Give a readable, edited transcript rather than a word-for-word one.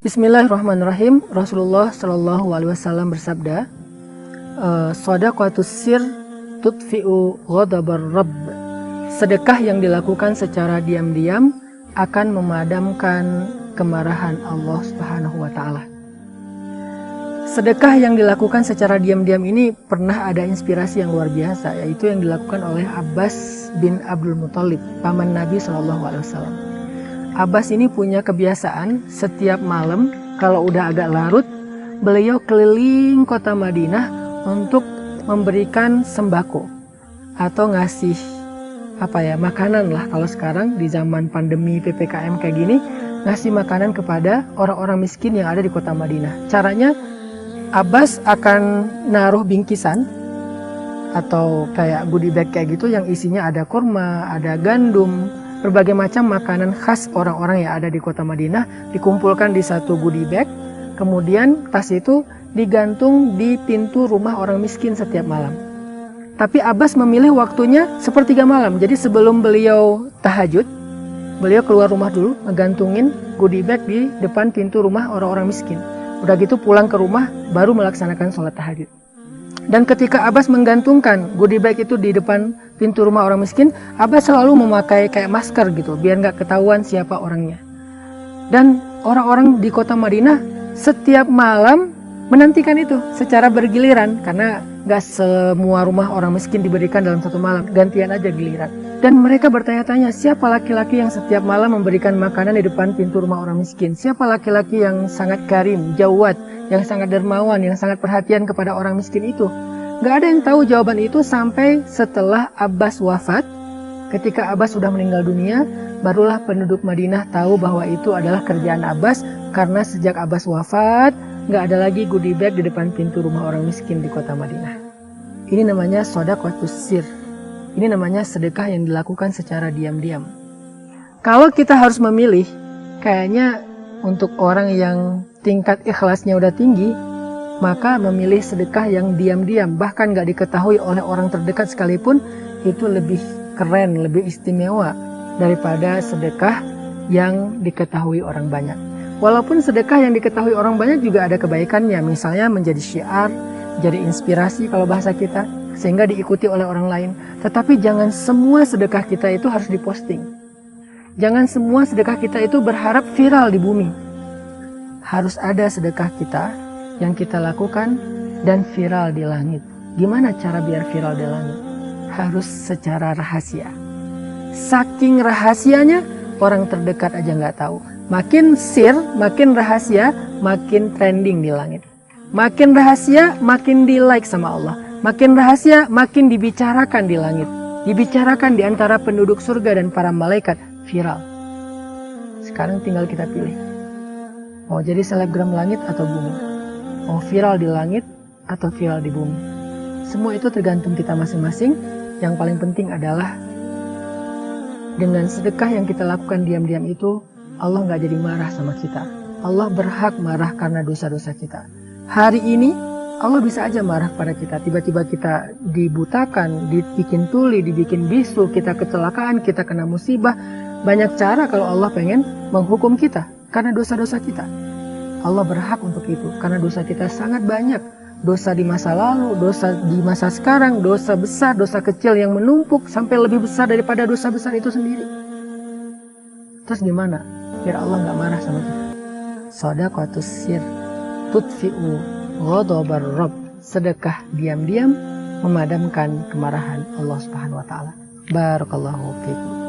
Bismillahirrahmanirrahim. Rasulullah Shallallahu Alaihi Wasallam bersabda, "Shadaqatus sir tutfi'u ghadabar Rabb." Sedekah yang dilakukan secara diam-diam akan memadamkan kemarahan Allah Subhanahu wa Ta'ala. Sedekah yang dilakukan secara diam-diam ini pernah ada inspirasi yang luar biasa, yaitu yang dilakukan oleh Abbas bin Abdul Muthalib, paman Nabi Shallallahu Alaihi Wasallam. Abbas ini punya kebiasaan setiap malam kalau udah agak larut, beliau keliling kota Madinah untuk memberikan sembako atau ngasih makanan lah, kalau sekarang di zaman pandemi PPKM kayak gini, ngasih makanan kepada orang-orang miskin yang ada di kota Madinah. Caranya Abbas akan naruh bingkisan atau kayak goodie bag kayak gitu yang isinya ada kurma, ada gandum, berbagai macam makanan khas orang-orang yang ada di kota Madinah dikumpulkan di satu goodie bag. Kemudian tas itu digantung di pintu rumah orang miskin setiap malam. Tapi Abbas memilih waktunya sepertiga malam. Jadi sebelum beliau tahajud, beliau keluar rumah dulu, ngegantungin goodie bag di depan pintu rumah orang-orang miskin. Udah gitu pulang ke rumah baru melaksanakan sholat tahajud. Dan ketika Abbas menggantungkan goodie bag itu di depan pintu rumah orang miskin, Abbas selalu memakai kayak masker gitu, biar nggak ketahuan siapa orangnya. Dan orang-orang di kota Madinah setiap malam menantikan itu secara bergiliran, karena nggak semua rumah orang miskin diberikan dalam satu malam, gantian aja giliran. Dan mereka bertanya-tanya, siapa laki-laki yang setiap malam memberikan makanan di depan pintu rumah orang miskin? Siapa laki-laki yang sangat karim, jawad, yang sangat dermawan, yang sangat perhatian kepada orang miskin itu? Gak ada yang tahu jawaban itu sampai setelah Abbas wafat. Ketika Abbas sudah meninggal dunia, barulah penduduk Madinah tahu bahwa itu adalah kerjaan Abbas, karena sejak Abbas wafat, gak ada lagi goodie bag di depan pintu rumah orang miskin di kota Madinah. Ini namanya shadaqatus sir. Ini namanya sedekah yang dilakukan secara diam-diam. Kalau kita harus memilih, kayaknya untuk orang yang tingkat ikhlasnya udah tinggi, maka memilih sedekah yang diam-diam, bahkan gak diketahui oleh orang terdekat sekalipun, itu lebih keren, lebih istimewa daripada sedekah yang diketahui orang banyak. Walaupun sedekah yang diketahui orang banyak juga ada kebaikannya, misalnya menjadi syiar, jadi inspirasi kalau bahasa kita, sehingga diikuti oleh orang lain. Tetapi jangan semua sedekah kita itu harus diposting. Jangan semua sedekah kita itu berharap viral di bumi. Harus ada sedekah kita yang kita lakukan dan viral di langit. Gimana cara biar viral di langit? Harus secara rahasia. Saking rahasianya, orang terdekat aja nggak tahu. Makin sir, makin rahasia, makin trending di langit. Makin rahasia, makin di like sama Allah. Makin rahasia, makin dibicarakan di langit. Dibicarakan di antara penduduk surga dan para malaikat, viral. Sekarang tinggal kita pilih. Mau jadi selebgram langit atau bumi? Mau viral di langit atau viral di bumi? Semua itu tergantung kita masing-masing. Yang paling penting adalah dengan sedekah yang kita lakukan diam-diam itu, Allah nggak jadi marah sama kita. Allah berhak marah karena dosa-dosa kita. Hari ini Allah bisa aja marah pada kita. Tiba-tiba kita dibutakan, dibikin tuli, dibikin bisu, kita kecelakaan, kita kena musibah. Banyak cara kalau Allah pengen menghukum kita karena dosa-dosa kita. Allah berhak untuk itu karena dosa kita sangat banyak. Dosa di masa lalu, dosa di masa sekarang, dosa besar, dosa kecil yang menumpuk sampai lebih besar daripada dosa besar itu sendiri. Terus gimana biar Allah nggak marah sama kita? Shadaqatus sir tutfi'u ghadabar Rabb. Sedekah diam-diam memadamkan kemarahan Allah Subhanahu wa Ta'ala. Barakallahu fiikum.